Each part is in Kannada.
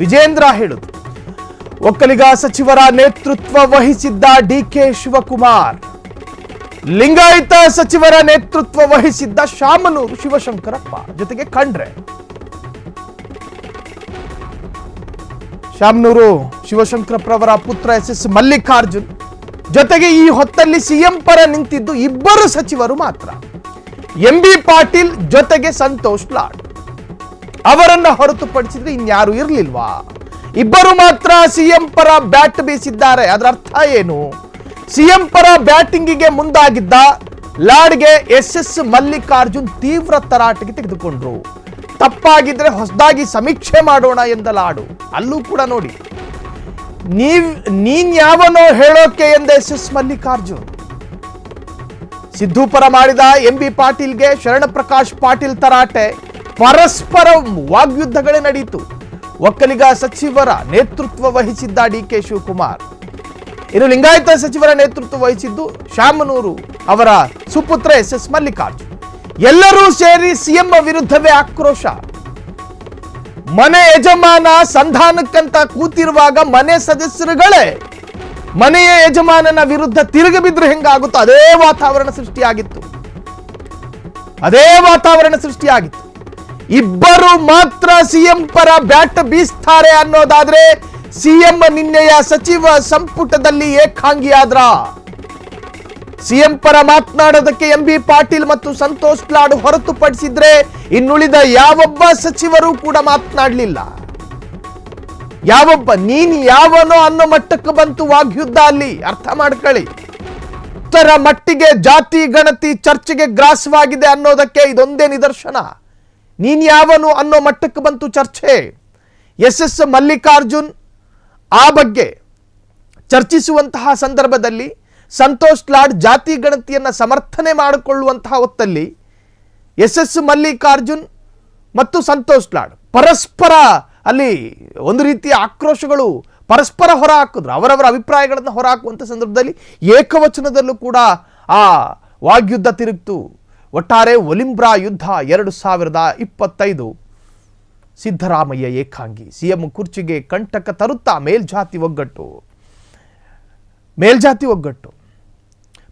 ವಿಜೇಂದ್ರ ಹೇಳುದು. ಒಕ್ಕಲಿಗ ಸಚಿವರ ನೇತೃತ್ವ ವಹಿಸಿದ್ದ ಡಿಕೆ ಶಿವಕುಮಾರ್, ಲಿಂಗಾಯತ ಸಚಿವರ ನೇತೃತ್ವ ವಹಿಸಿದ್ದ ಶಾಮನೂರು ಶಿವಶಂಕರಪ್ಪ, ಜೊತೆಗೆ ಖಂಡ್ರೆ. ಶಾಮನೂರು ಶಿವಶಂಕರಪ್ಪರವರ ಪುತ್ರ ಎಸ್ ಮಲ್ಲಿಕಾರ್ಜುನ್, ಜೊತೆಗೆ ಈ ಹೊತ್ತಲ್ಲಿ ಸಿಎಂ ಪರ ನಿಂತಿದ್ದು ಇಬ್ಬರು ಸಚಿವರು ಮಾತ್ರ, ಎಂಬಿ ಪಾಟೀಲ್ ಜೊತೆಗೆ ಸಂತೋಷ್ ಲಾಡ್. ಅವರನ್ನ ಹೊರತುಪಡಿಸಿದ್ರೆ ಇನ್ಯಾರು ಇರಲಿಲ್ವಾ? ಇಬ್ಬರು ಮಾತ್ರ ಸಿಎಂ ಪರ ಬ್ಯಾಟ್ ಬೀಸಿದ್ದಾರೆ. ಅದರ ಅರ್ಥ ಏನು? ಸಿಎಂ ಪರ ಬ್ಯಾಟಿಂಗಿಗೆ ಮುಂದಾಗಿದ್ದ ಲಾಡ್ಗೆ ಎಸ್ ಮಲ್ಲಿಕಾರ್ಜುನ್ ತೀವ್ರ ತರಾಟೆಗೆ ತೆಗೆದುಕೊಂಡ್ರು. ತಪ್ಪಾಗಿದ್ರೆ ಹೊಸದಾಗಿ ಸಮೀಕ್ಷೆ ಮಾಡೋಣ ಎಂದ ಲಾಡು. ಅಲ್ಲೂ ಕೂಡ ನೋಡಿ, ನೀನ್ ಯಾವನೋ ಹೇಳೋಕೆ ಎಂದ ಎಸ್ ಮಲ್ಲಿಕಾರ್ಜುನ್. ಸಿದ್ದು ಪರ ಮಾಡಿದ ಎಂಬಿ ಪಾಟೀಲ್ಗೆ ಶರಣ ಪ್ರಕಾಶ್ ಪಾಟೀಲ್ ತರಾಟೆ, ಪರಸ್ಪರ ವಾಗ್ಯುದ್ಧಗಳೇ ನಡೆಯಿತು. ಒಕ್ಕಲಿಗ ಸಚಿವರ ನೇತೃತ್ವ ವಹಿಸಿದ್ದ ಡಿಕೆ ಶಿವಕುಮಾರ್, ಇನ್ನು ಲಿಂಗಾಯತ ಸಚಿವರ ನೇತೃತ್ವ ವಹಿಸಿದ್ದು ಶಾಮನೂರು ಅವರ ಸುಪುತ್ರ ಎಸ್ ಮಲ್ಲಿಕಾರ್ಜುನ್. ಎಲ್ಲರೂ ಸೇರಿ ಸಿಎಂ ವಿರುದ್ಧವೇ ಆಕ್ರೋಶ. ಮನೆ ಯಜಮಾನ ಸಂಧಾನಕ್ಕಂತ ಕೂತಿರುವಾಗ ಮನೆ ಸದಸ್ಯರುಗಳೇ ಮನೆಯ ಯಜಮಾನನ ವಿರುದ್ಧ ತಿರುಗಿ ಬಿದ್ರೆ ಹೆಂಗಾಗುತ್ತೋ ಅದೇ ವಾತಾವರಣ ಸೃಷ್ಟಿಯಾಗಿತ್ತು. ಇಬ್ಬರು ಮಾತ್ರ ಸಿಎಂ ಪರ ಬ್ಯಾಟ್ ಬೀಸ್ತಾರೆ ಅನ್ನೋದಾದ್ರೆ ಸಿಎಂ ನಿನ್ನೆಯ ಸಚಿವ ಸಂಪುಟದಲ್ಲಿ ಏಕಾಂಗಿಯಾದ್ರ. ಸಿಎಂ ಪರ ಮಾತನಾಡೋದಕ್ಕೆ ಎಂಬಿ ಪಾಟೀಲ್ ಮತ್ತು ಸಂತೋಷ್ ಲಾಡ್ ಹೊರತುಪಡಿಸಿದ್ರೆ ಇನ್ನುಳಿದ ಯಾವೊಬ್ಬ ಸಚಿವರು ಕೂಡ ಮಾತನಾಡಲಿಲ್ಲ. ನೀನ್ ಯಾವನೋ ಅನ್ನೋ ಮಟ್ಟಕ್ಕೆ ಬಂತು ವಾಗ್ಯುದ್ಧ ಅಲ್ಲಿ. ಅರ್ಥ ಮಾಡ್ಕೊಳ್ಳಿ, ತರ ಮಟ್ಟಿಗೆ ಜಾತಿ ಗಣತಿ ಚರ್ಚೆಗೆ ಗ್ರಾಸವಾಗಿದೆ ಅನ್ನೋದಕ್ಕೆ ಇದೊಂದೇ ನಿದರ್ಶನ. ನೀನ್ ಯಾವನು ಅನ್ನೋ ಮಟ್ಟಕ್ಕೆ ಬಂತು ಚರ್ಚೆ. ಎಸ್ ಮಲ್ಲಿಕಾರ್ಜುನ್ ಆ ಬಗ್ಗೆ ಚರ್ಚಿಸುವಂತಹ ಸಂದರ್ಭದಲ್ಲಿ ಸಂತೋಷ್ ಲಾಡ್ ಜಾತಿ ಗಣತಿಯನ್ನ ಸಮರ್ಥನೆ ಮಾಡಿಕೊಳ್ಳುವಂತಹ ಹೊತ್ತಲ್ಲಿ ಎಸ್ ಮಲ್ಲಿಕಾರ್ಜುನ್ ಮತ್ತು ಸಂತೋಷ್ ಲಾಡ್ ಪರಸ್ಪರ ಅಲ್ಲಿ ಒಂದು ರೀತಿಯ ಆಕ್ರೋಶಗಳು ಪರಸ್ಪರ ಹೊರ ಹಾಕಿದ್ರು. ಅವರವರ ಅಭಿಪ್ರಾಯಗಳನ್ನು ಹೊರ ಹಾಕುವಂಥ ಸಂದರ್ಭದಲ್ಲಿ ಏಕವಚನದಲ್ಲೂ ಕೂಡ ಆ ವಾಗ್ಯುದ್ಧ ತಿರುಗ್ತು. ಒಟ್ಟಾರೆ ಒಲಿಂಬ್ರಾ ಯುದ್ಧ 2025 ಸಿದ್ದರಾಮಯ್ಯ ಏಕಾಂಗಿ, ಸಿಎಂ ಕುರ್ಚಿಗೆ ಕಂಟಕ ತರುತ್ತಾ ಮೇಲ್ಜಾತಿ ಒಗ್ಗಟ್ಟು,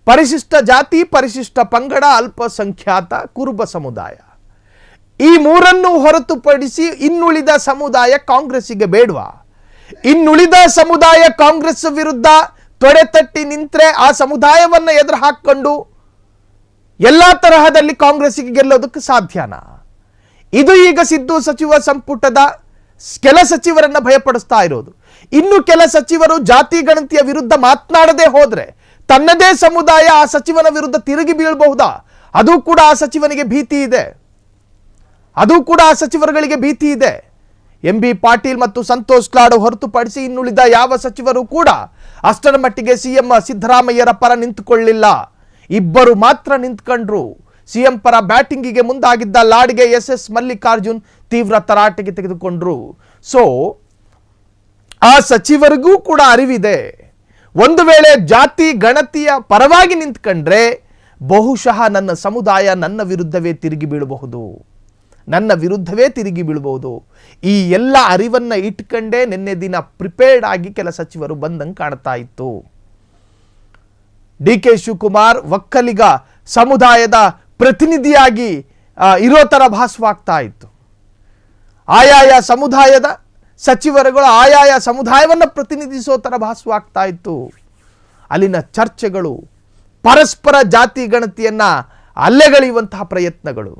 ಪರಿಶಿಷ್ಟ ಜಾತಿ, ಪರಿಶಿಷ್ಟ ಪಂಗಡ, ಅಲ್ಪಸಂಖ್ಯಾತ, ಕುರುಬ ಸಮುದಾಯ, ಈ ಮೂರನ್ನು ಹೊರತುಪಡಿಸಿ ಇನ್ನುಳಿದ ಸಮುದಾಯ ಕಾಂಗ್ರೆಸ್ಸಿಗೆ ಬೇಡವಾ? ಇನ್ನುಳಿದ ಸಮುದಾಯ ಕಾಂಗ್ರೆಸ್ ವಿರುದ್ಧ ತೊಡೆತಟ್ಟಿ ನಿಂತ್ರೆ ಆ ಸಮುದಾಯವನ್ನ ಎದುರು ಹಾಕೊಂಡು ಎಲ್ಲಾ ತರಹದಲ್ಲಿ ಕಾಂಗ್ರೆಸ್ಸಿಗೆ ಗೆಲ್ಲೋದಕ್ಕೆ ಸಾಧ್ಯನಾ? ಇದು ಈಗ ಸಿದ್ದು ಸಚಿವ ಸಂಪುಟದ ಕೆಲ ಸಚಿವರನ್ನ ಭಯಪಡಿಸ್ತಾ ಇರೋದು. ಇನ್ನು ಕೆಲ ಸಚಿವರು ಜಾತಿ ಗಣತಿಯ ವಿರುದ್ಧ ಮಾತನಾಡದೆ ಹೋದ್ರೆ ತನ್ನದೇ ಸಮುದಾಯ ಆ ಸಚಿವನ ವಿರುದ್ಧ ತಿರುಗಿ ಬೀಳಬಹುದಾ? ಅದು ಕೂಡ ಆ ಸಚಿವನಿಗೆ ಭೀತಿ ಇದೆ. ಭೀತಿ ಇದೆ. ಎಂಬಿ ಪಾಟೀಲ್ ಮತ್ತು ಸಂತೋಷ್ ಲಾಡ್ ಹೊರತುಪಡಿಸಿ ಇನ್ನುಳಿದ ಯಾವ ಸಚಿವರು ಕೂಡ ಅಷ್ಟರ ಮಟ್ಟಿಗೆ ಸಿಎಂ ಸಿದ್ದರಾಮಯ್ಯರ ಪರ ನಿಂತುಕೊಳ್ಳಿಲ್ಲ. ಇಬ್ಬರು ಮಾತ್ರ ನಿಂತ್ಕೊಂಡ್ರು. ಸಿಎಂ ಪರ ಬ್ಯಾಟಿಂಗಿಗೆ ಮುಂದಾಗಿದ್ದ ಲಾಡ್ಗೆ ಎಸ್ ಮಲ್ಲಿಕಾರ್ಜುನ್ ತೀವ್ರ ತರಾಟೆಗೆ ತೆಗೆದುಕೊಂಡ್ರು. ಸೊ ಆ ಸಚಿವರಿಗೂ ಕೂಡ ಅರಿವಿದೆ, ಒಂದು ವೇಳೆ ಜಾತಿ ಗಣತಿಯ ಪರವಾಗಿ ನಿಂತ್ಕೊಂಡ್ರೆ ಬಹುಶಃ ನನ್ನ ಸಮುದಾಯ ನನ್ನ ವಿರುದ್ಧವೇ ತಿರುಗಿ ಬೀಳಬಹುದು. ಈ ಎಲ್ಲ ಅರಿವನ್ನ ಇಟ್ಕೊಂಡೇ ನಿನ್ನೆ ದಿನ ಪ್ರಿಪೇರ್ಡ್ ಆಗಿ ಕೆಲ ಸಚಿವರು ಬಂದಂಗೆ ಕಾಣ್ತಾ ಇತ್ತು. ಡಿಕೆ ಶಿವಕುಮಾರ್ ಒಕ್ಕಲಿಗ ಸಮುದಾಯದ ಪ್ರತಿನಿಧಿಯಾಗಿ ಇರೋ ತರ ಭಾಸವಾಗ್ತಾ ಇತ್ತು. ಆಯಾಯ ಸಮುದಾಯದ ಸಚಿವರುಗಳು ಆಯಾಯ ಸಮುದಾಯವನ್ನು ಪ್ರತಿನಿಧಿಸೋ ತರ ಭಾಸವಾಗ್ತಾ ಇತ್ತು. ಅಲ್ಲಿನ ಚರ್ಚೆಗಳು ಪರಸ್ಪರ ಜಾತಿ ಗಣತಿಯನ್ನ ಅಲ್ಲೆಗಳೆಯುವಂತಹ ಪ್ರಯತ್ನಗಳು.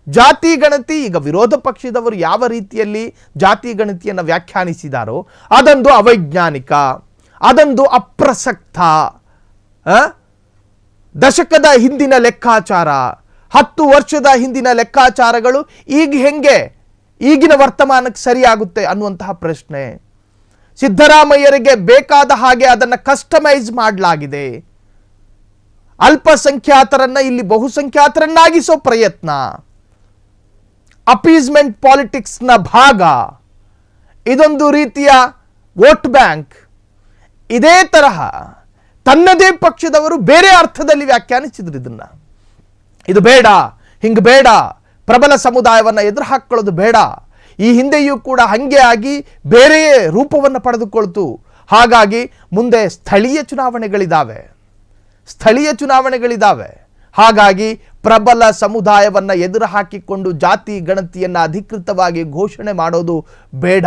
ಜಾತಿ ಗಣತಿ ಈಗ ವಿರೋಧ ಪಕ್ಷದವರು ಯಾವ ರೀತಿಯಲ್ಲಿ ಜಾತಿ ಗಣತಿಯನ್ನು ವ್ಯಾಖ್ಯಾನಿಸಿದಾರೋ ಅದೊಂದು ಅವೈಜ್ಞಾನಿಕ, ಅದೊಂದು ಅಪ್ರಸಕ್ತ, ದಶಕದ ಹಿಂದಿನ ಲೆಕ್ಕಾಚಾರ, 10 ವರ್ಷದ ಹಿಂದಿನ ಲೆಕ್ಕಾಚಾರಗಳು ಈಗ ಹೆಂಗೆ ಈಗಿನ ವರ್ತಮಾನಕ್ಕೆ ಸರಿಯಾಗುತ್ತೆ ಅನ್ನುವಂತಹ ಪ್ರಶ್ನೆ. ಸಿದ್ದರಾಮಯ್ಯರಿಗೆ ಬೇಕಾದ ಹಾಗೆ ಅದನ್ನು ಕಸ್ಟಮೈಸ್ ಮಾಡಲಾಗಿದೆ. ಅಲ್ಪಸಂಖ್ಯಾತರನ್ನ ಇಲ್ಲಿ ಬಹುಸಂಖ್ಯಾತರನ್ನಾಗಿಸೋ ಪ್ರಯತ್ನ, ಅಪೀಸ್ಮೆಂಟ್ ಪಾಲಿಟಿಕ್ಸ್ನ ಭಾಗ, ಇದೊಂದು ರೀತಿಯ ವೋಟ್ ಬ್ಯಾಂಕ್. ಇದೇ ತರಹ ತನ್ನದೇ ಪಕ್ಷದವರು ಬೇರೆ ಅರ್ಥದಲ್ಲಿ ವ್ಯಾಖ್ಯಾನಿಸಿದ್ರು ಇದನ್ನ. ಇದು ಬೇಡ, ಹಿಂಗೆ ಬೇಡ, ಪ್ರಬಲ ಸಮುದಾಯವನ್ನು ಎದುರು ಹಾಕೊಳ್ಳೋದು ಬೇಡ, ಈ ಹಿಂದೆಯೂ ಕೂಡ ಹಂಗೆ ಆಗಿ ಬೇರೆಯೇ ರೂಪವನ್ನು ಪಡೆದುಕೊಳ್ತು. ಹಾಗಾಗಿ ಮುಂದೆ ಸ್ಥಳೀಯ ಚುನಾವಣೆಗಳಿದ್ದಾವೆ. ಹಾಗಾಗಿ ಪ್ರಬಲ ಸಮುದಾಯವನ್ನ ಎದುರು ಹಾಕಿಕೊಂಡು ಜಾತಿ ಗಣತಿಯನ್ನ ಅಧಿಕೃತವಾಗಿ ಘೋಷಣೆ ಮಾಡೋದು ಬೇಡ.